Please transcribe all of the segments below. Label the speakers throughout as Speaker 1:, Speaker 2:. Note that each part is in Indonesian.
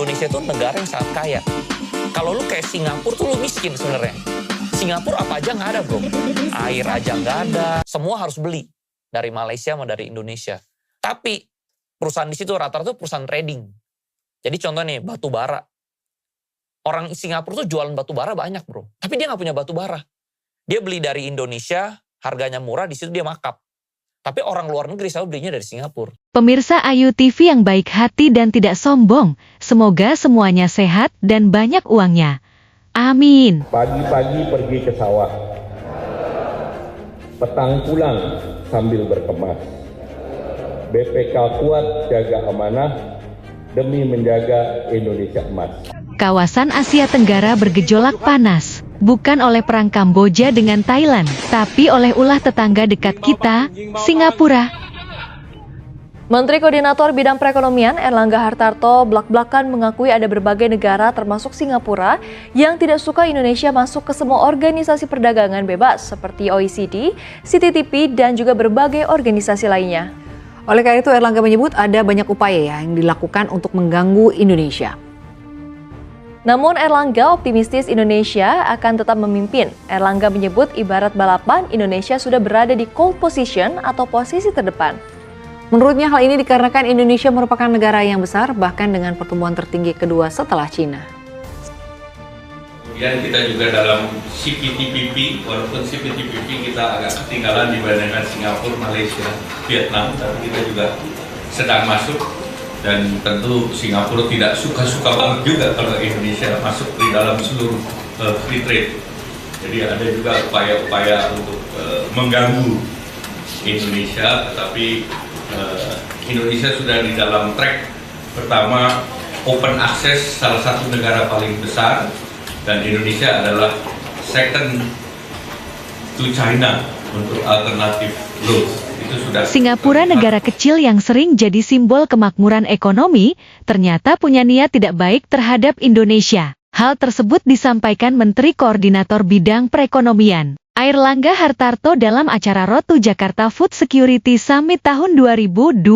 Speaker 1: Indonesia itu negara yang sangat kaya. Kalau lu kayak Singapura tuh lu miskin sebenarnya. Singapura apa aja nggak ada bro. Air aja nggak ada. Semua harus beli. Dari Malaysia sama dari Indonesia. Tapi perusahaan di situ rata-rata perusahaan trading. Jadi contoh nih batu bara. Orang Singapura tuh jualan batu bara banyak bro. Tapi dia nggak punya batu bara. Dia beli dari Indonesia, harganya murah, di situ dia markup. Tapi orang luar negeri selalu belinya dari Singapura.
Speaker 2: Pemirsa Ayu TV yang baik hati dan tidak sombong, semoga semuanya sehat dan banyak uangnya. Amin.
Speaker 3: Pagi-pagi pergi ke sawah, petang pulang sambil berkemas. BPK kuat jaga amanah demi menjaga Indonesia emas.
Speaker 2: Kawasan Asia Tenggara bergejolak panas, bukan oleh perang Kamboja dengan Thailand, tapi oleh ulah tetangga dekat kita, Singapura.
Speaker 4: Menteri Koordinator Bidang Perekonomian Erlangga Hartarto blak-blakan mengakui ada berbagai negara termasuk Singapura yang tidak suka Indonesia masuk ke semua organisasi perdagangan bebas seperti OECD, CTTP, dan juga berbagai organisasi lainnya.
Speaker 5: Oleh karena itu Erlangga menyebut ada banyak upaya yang dilakukan untuk mengganggu Indonesia.
Speaker 4: Namun Erlangga optimistis Indonesia akan tetap memimpin. Erlangga menyebut ibarat balapan Indonesia sudah berada di pole position atau posisi terdepan.
Speaker 5: Menurutnya hal ini dikarenakan Indonesia merupakan negara yang besar bahkan dengan pertumbuhan tertinggi kedua setelah Cina.
Speaker 6: Kemudian kita juga dalam CPTPP, walaupun CPTPP kita agak ketinggalan dibandingkan Singapura, Malaysia, Vietnam, tapi kita juga sedang masuk. Dan tentu Singapura tidak suka-suka banget juga kalau Indonesia masuk di dalam seluruh free trade. Jadi ada juga upaya-upaya untuk mengganggu Indonesia, tetapi Indonesia sudah di dalam track. Pertama, open access, salah satu negara paling besar, dan Indonesia adalah second to China untuk alternatif growth.
Speaker 2: Singapura, negara kecil yang sering jadi simbol kemakmuran ekonomi, ternyata punya niat tidak baik terhadap Indonesia. Hal tersebut disampaikan Menteri Koordinator Bidang Perekonomian, Airlangga Hartarto dalam acara Road to Jakarta Food Security Summit tahun 2026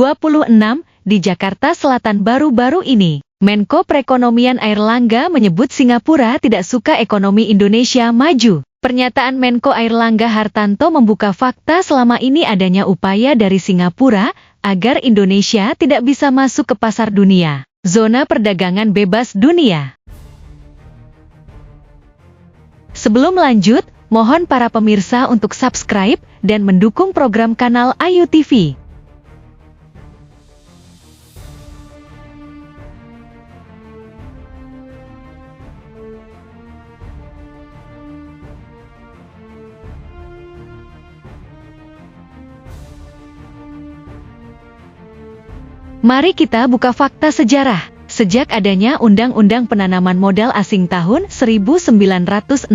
Speaker 2: di Jakarta Selatan baru-baru ini. Menko Perekonomian Airlangga menyebut Singapura tidak suka ekonomi Indonesia maju. Pernyataan Menko Airlangga Hartarto membuka fakta selama ini adanya upaya dari Singapura agar Indonesia tidak bisa masuk ke pasar dunia, zona perdagangan bebas dunia. Sebelum lanjut, mohon para pemirsa untuk subscribe dan mendukung program kanal Ayu TV. Mari kita buka fakta sejarah. Sejak adanya Undang-Undang Penanaman Modal Asing tahun 1967,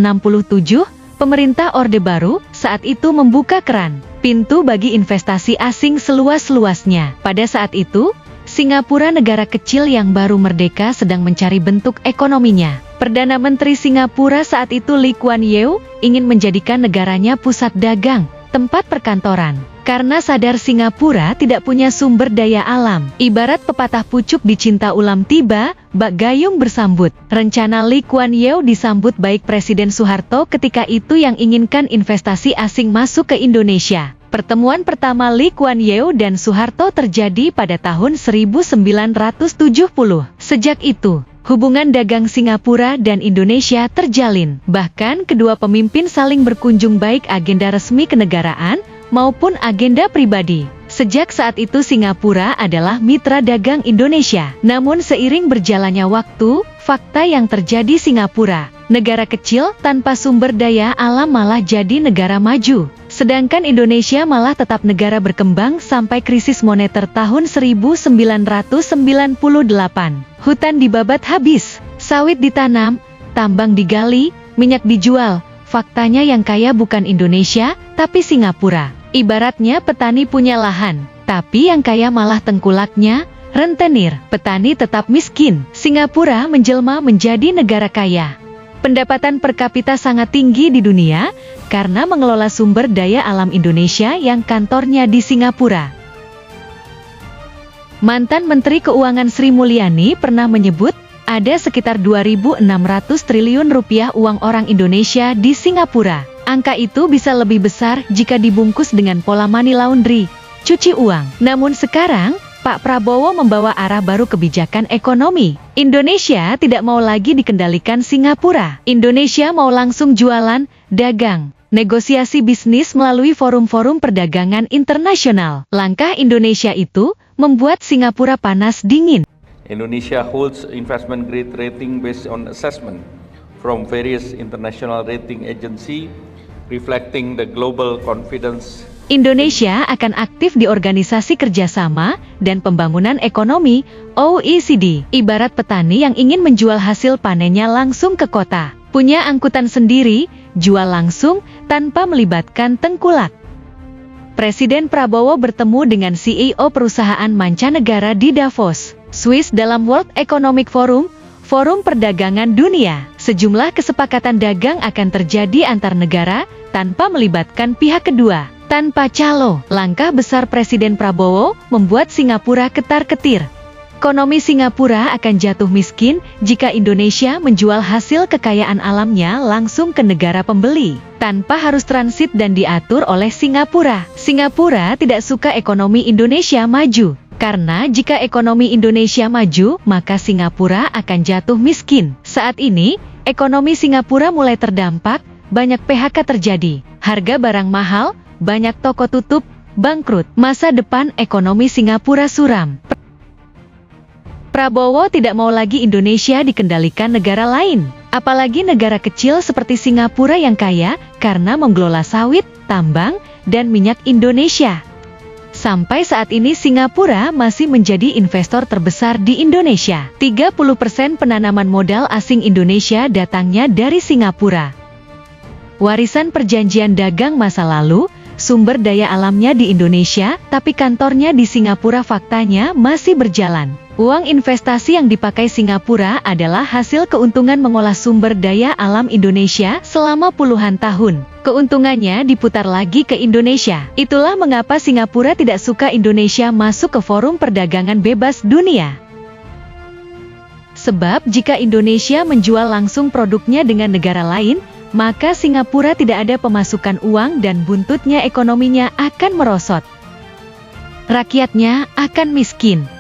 Speaker 2: pemerintah Orde Baru saat itu membuka keran pintu bagi investasi asing seluas-luasnya. Pada saat itu, Singapura, negara kecil yang baru merdeka, sedang mencari bentuk ekonominya. Perdana Menteri Singapura saat itu Lee Kuan Yew ingin menjadikan negaranya pusat dagang, tempat perkantoran. Karena sadar Singapura tidak punya sumber daya alam. Ibarat pepatah pucuk dicinta ulam tiba, bak gayung bersambut. Rencana Lee Kuan Yew disambut baik Presiden Soeharto ketika itu yang inginkan investasi asing masuk ke Indonesia. Pertemuan pertama Lee Kuan Yew dan Soeharto terjadi pada tahun 1970. Sejak itu, hubungan dagang Singapura dan Indonesia terjalin. Bahkan kedua pemimpin saling berkunjung baik agenda resmi kenegaraan maupun agenda pribadi. Sejak saat itu Singapura adalah mitra dagang Indonesia. Namun seiring berjalannya waktu, fakta yang terjadi Singapura, negara kecil tanpa sumber daya alam malah jadi negara maju. Sedangkan Indonesia malah tetap negara berkembang sampai krisis moneter tahun 1998. Hutan dibabat habis, sawit ditanam, tambang digali, minyak dijual. Faktanya yang kaya bukan Indonesia, tapi Singapura. Ibaratnya petani punya lahan, tapi yang kaya malah tengkulaknya, rentenir. Petani tetap miskin. Singapura menjelma menjadi negara kaya. Pendapatan per kapita sangat tinggi di dunia, karena mengelola sumber daya alam Indonesia yang kantornya di Singapura. Mantan Menteri Keuangan Sri Mulyani pernah menyebut, ada sekitar 2.600 triliun rupiah uang orang Indonesia di Singapura. Angka itu bisa lebih besar jika dibungkus dengan pola money laundry, cuci uang. Namun sekarang, Pak Prabowo membawa arah baru kebijakan ekonomi. Indonesia tidak mau lagi dikendalikan Singapura. Indonesia mau langsung jualan, dagang, negosiasi bisnis melalui forum-forum perdagangan internasional. Langkah Indonesia itu membuat Singapura panas dingin.
Speaker 7: Indonesia holds investment grade rating based on assessment from various international rating agency reflecting the global confidence.
Speaker 2: Indonesia akan aktif di Organisasi Kerjasama dan Pembangunan Ekonomi (OECD). Ibarat petani yang ingin menjual hasil panennya langsung ke kota. Punya angkutan sendiri, jual langsung tanpa melibatkan tengkulak. Presiden Prabowo bertemu dengan CEO perusahaan mancanegara di Davos, Swiss dalam World Economic Forum, Forum Perdagangan Dunia. Sejumlah kesepakatan dagang akan terjadi antar negara tanpa melibatkan pihak kedua. Tanpa calo, langkah besar Presiden Prabowo membuat Singapura ketar-ketir. Ekonomi Singapura akan jatuh miskin jika Indonesia menjual hasil kekayaan alamnya langsung ke negara pembeli, tanpa harus transit dan diatur oleh Singapura. Singapura tidak suka ekonomi Indonesia maju, karena jika ekonomi Indonesia maju, maka Singapura akan jatuh miskin. Saat ini, ekonomi Singapura mulai terdampak, banyak PHK terjadi, harga barang mahal, banyak toko tutup, bangkrut. Masa depan ekonomi Singapura suram. Prabowo tidak mau lagi Indonesia dikendalikan negara lain, apalagi negara kecil seperti Singapura yang kaya karena mengelola sawit, tambang, dan minyak Indonesia. Sampai saat ini Singapura masih menjadi investor terbesar di Indonesia. 30% penanaman modal asing Indonesia datangnya dari Singapura. Warisan perjanjian dagang masa lalu, sumber daya alamnya di Indonesia, tapi kantornya di Singapura faktanya masih berjalan. Uang investasi yang dipakai Singapura adalah hasil keuntungan mengolah sumber daya alam Indonesia selama puluhan tahun. Keuntungannya diputar lagi ke Indonesia. Itulah mengapa Singapura tidak suka Indonesia masuk ke Forum Perdagangan Bebas Dunia. Sebab jika Indonesia menjual langsung produknya dengan negara lain, maka Singapura tidak ada pemasukan uang dan buntutnya ekonominya akan merosot. Rakyatnya akan miskin.